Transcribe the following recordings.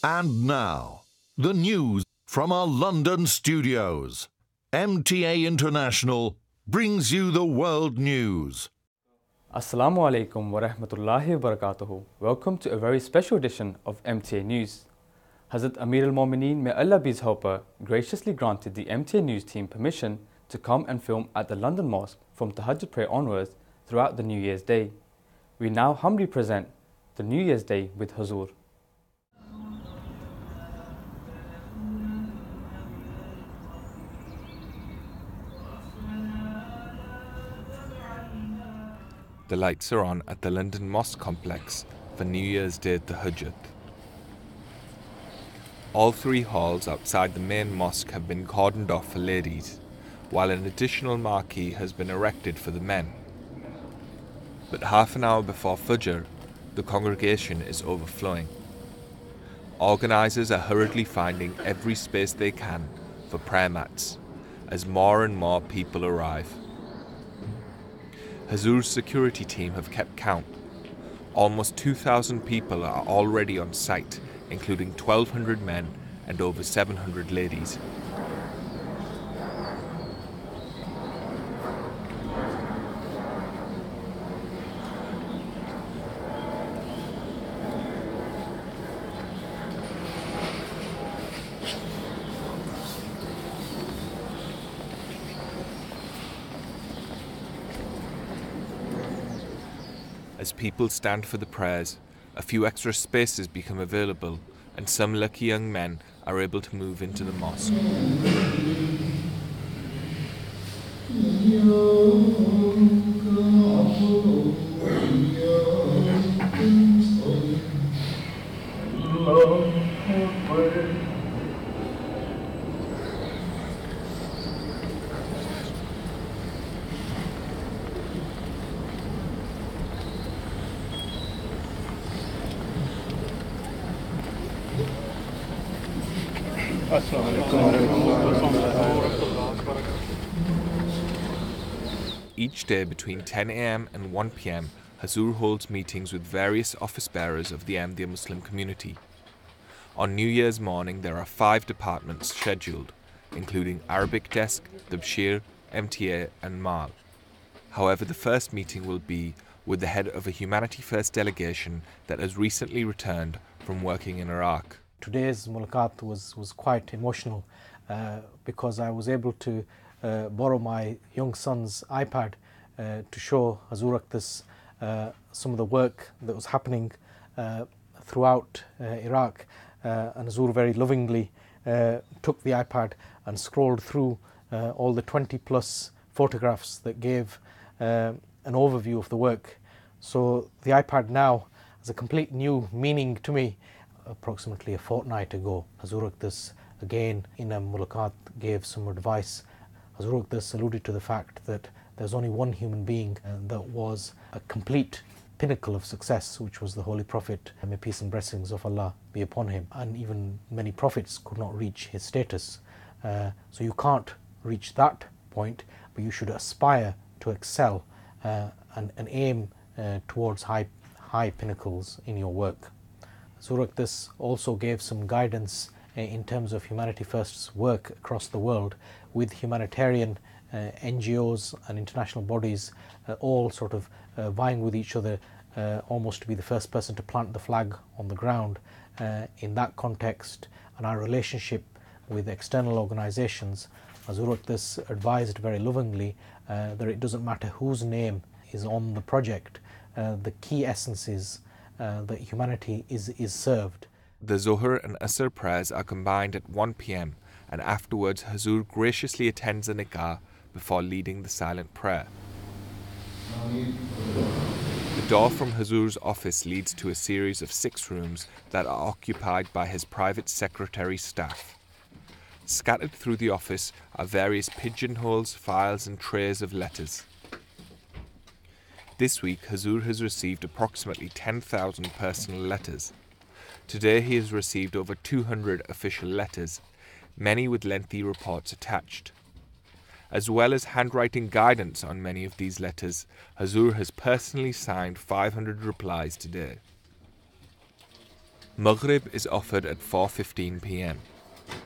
And now, the news from our London studios. MTA International brings you the world news. Assalamu alaikum wa rahmatullahi wa barakatuhu. Welcome to a very special edition of MTA News. Hazrat Amir al-Momineen, may Allah be his helper, graciously granted the MTA News team permission to come and film at the London Mosque from Tahajjud prayer onwards throughout the New Year's Day. We now humbly present the New Year's Day with Hazur. The lights are on at the London Mosque complex for New Year's Day Tahajjud. All three halls outside the main mosque have been cordoned off for ladies, while an additional marquee has been erected for the men. But half an hour before Fajr, the congregation is overflowing. Organisers are hurriedly finding every space they can for prayer mats, as more and more people arrive. Hazur's security team have kept count. Almost 2,000 people are already on site, including 1,200 men and over 700 ladies. As people stand for the prayers, a few extra spaces become available and some lucky young men are able to move into the mosque. Each day between 10 a.m. and 1 p.m, Hazur holds meetings with various office bearers of the Ahmadiyya Muslim community. On New Year's morning there are 5 departments scheduled, including Arabic Desk, Tabshir, MTA and Mal. However, the first meeting will be with the head of a Humanity First delegation that has recently returned from working in Iraq. Today's mulaqat was quite emotional because I was able to borrow my young son's iPad to show Hazur this some of the work that was happening throughout Iraq, and Hazur very lovingly took the iPad and scrolled through all the 20 plus photographs that gave an overview of the work. So the iPad now has a complete new meaning to me. Approximately a fortnight ago, Hazur this again in a mulaqat gave some advice. Hazur this alluded to the fact that there's only one human being that was a complete pinnacle of success, which was the Holy Prophet, may peace and blessings of Allah be upon him, and even many prophets could not reach his status. So you can't reach that point, but you should aspire to excel and aim towards high pinnacles in your work. Hazur this also gave some guidance in terms of Humanity First's work across the world, with humanitarian NGOs and international bodies all sort of vying with each other almost to be the first person to plant the flag on the ground. In that context and our relationship with external organisations, Hazur this advised very lovingly that it doesn't matter whose name is on the project, the key essence is that humanity is served. The Zohar and Asr prayers are combined at 1 p.m, and afterwards Hazur graciously attends a nikah before leading the silent prayer. The door from Hazur's office leads to a series of 6 rooms that are occupied by his private secretary staff. Scattered through the office are various pigeonholes, files and trays of letters. This week, Hazur has received approximately 10,000 personal letters. Today he has received over 200 official letters, many with lengthy reports attached. As well as handwriting guidance on many of these letters, Hazur has personally signed 500 replies today. Maghrib is offered at 4:15 p.m.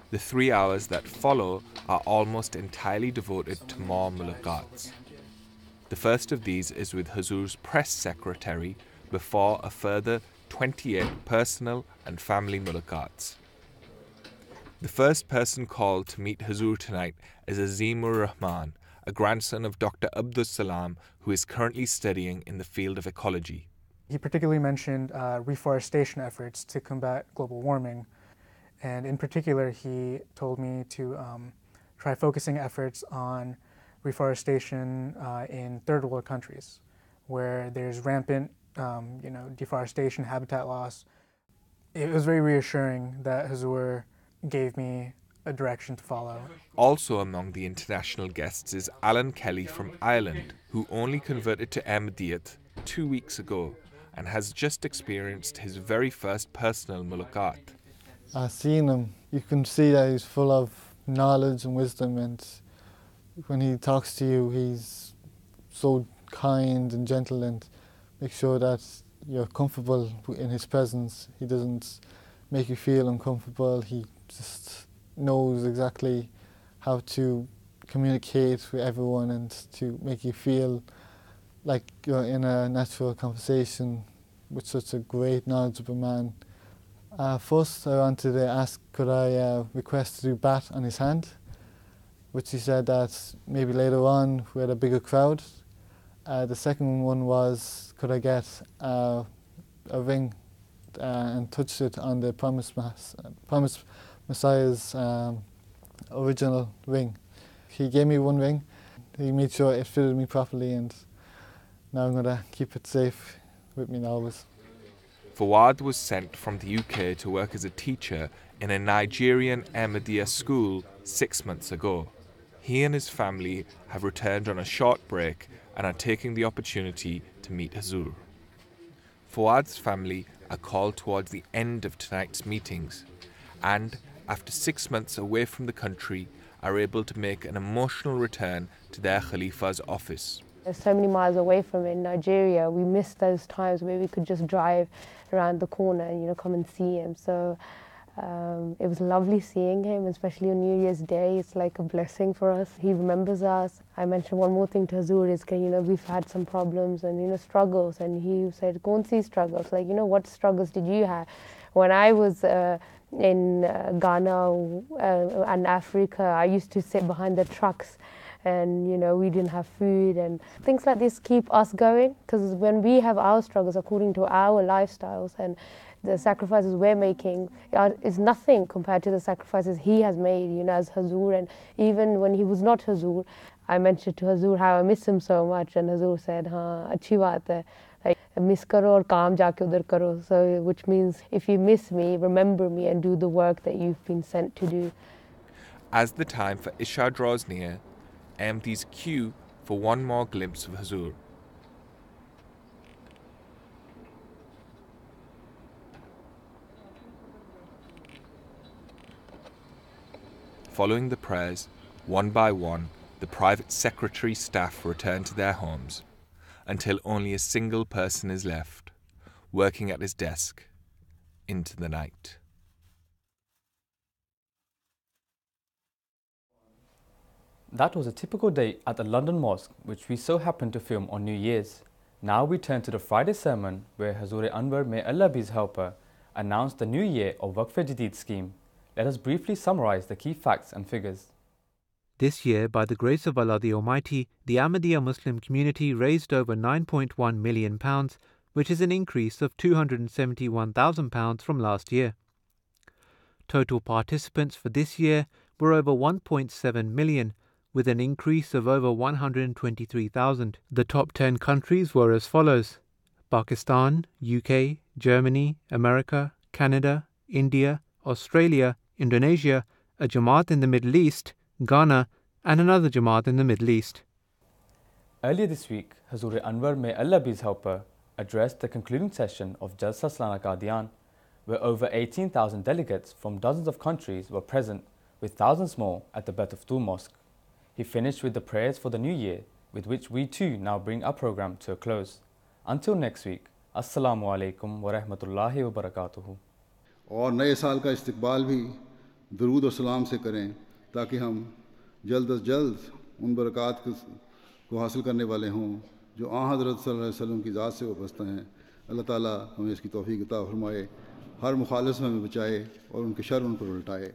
The 3 hours that follow are almost entirely devoted to more mulaqats. The first of these is with Hazur's press secretary before a further 28 personal and family mulaqats. The first person called to meet Hazur tonight is Azimur Rahman, a grandson of Dr. Abdus Salam, who is currently studying in the field of ecology. He particularly mentioned reforestation efforts to combat global warming. And in particular, he told me to try focusing efforts on reforestation in third world countries, where there's rampant deforestation, habitat loss. It was very reassuring that Hazur gave me a direction to follow. Also among the international guests is Alan Kelly from Ireland, who only converted to Ahmadiyyat 2 weeks ago and has just experienced his very first personal mulaqat. I've seen him. You can see that he's full of knowledge and wisdom, and when he talks to you, he's so kind and gentle and makes sure that you're comfortable in his presence. He doesn't make you feel uncomfortable. He just knows exactly how to communicate with everyone and to make you feel like you're in a natural conversation with such a great, knowledgeable man. First, I wanted to ask, could I request to do bat on his hand, which he said that maybe later on we had a bigger crowd. The second one was, could I get a ring and touch it on the Promised Messiah's original ring. He gave me one ring. He made sure it fitted me properly, and now I'm going to keep it safe with me always. Fawad was sent from the UK to work as a teacher in a Nigerian Ahmadiyya school 6 months ago. He and his family have returned on a short break and are taking the opportunity to meet Hazur. Fawad's family are called towards the end of tonight's meetings and, after 6 months away from the country, are able to make an emotional return to their Khalifa's office. So many miles away from in Nigeria, we missed those times where we could just drive around the corner and come and see him. So it was lovely seeing him, especially on New Year's Day. It's like a blessing for us. He remembers us. I mentioned one more thing to Hazur is, we've had some problems and struggles, and he said, "Go and see struggles." Like, what struggles did you have? When I was in Ghana and Africa, I used to sit behind the trucks. And we didn't have food, and things like this keep us going, because when we have our struggles according to our lifestyles and the sacrifices we're making is nothing compared to the sacrifices he has made, as Hazur. And even when he was not Hazur, I mentioned to Hazur how I miss him so much, and Hazur said, "Haan, achhi baat hai. Like, miss karo aur kaam jaake udhar karo." So, which means if you miss me, remember me and do the work that you've been sent to do. As the time for Isha draws near, Ahmadis queue for one more glimpse of Hazur. Following the prayers, one by one, the private secretary staff return to their homes, until only a single person is left, working at his desk, into the night. That was a typical day at the London Mosque, which we so happened to film on New Year's. Now we turn to the Friday sermon, where Hazrat Anwar, may Allah be his helper, announced the new year of Waqfe Jadid scheme. Let us briefly summarize the key facts and figures. This year, by the grace of Allah the Almighty, the Ahmadiyya Muslim community raised over £9.1 million, which is an increase of £271,000 from last year. Total participants for this year were over 1.7 million, with an increase of over 123,000. The top 10 countries were as follows: Pakistan, UK, Germany, America, Canada, India, Australia, Indonesia, a Jamaat in the Middle East, Ghana, and another Jamaat in the Middle East. Earlier this week, Hazrat Anwar, may Allah be his helper, addressed the concluding session of Jalsa Salana Qadian, where over 18,000 delegates from dozens of countries were present, with thousands more at the London Mosque. He finished with the prayers for the new year, with which we too now bring our program to a close. Until next week, Assalamu alaikum wa rahmatullahi wa barakatuhu. और नए साल का इस्तकबाल भी दरूद और सलाम से करें ताकि हम जल्द अज जल्द उन बरक़ात को हासिल करने वाले हों जो हज़रत सल्लल्लाहु अलैहि वसल्लम की ज़ात से वाबस्ता हैं। अल्लाह ताला हमें इसकी तौफ़ीक़ अता फ़रमाए, हर मुखालिफ से हमें बचाए और उनके शर उन पर उल्टाए।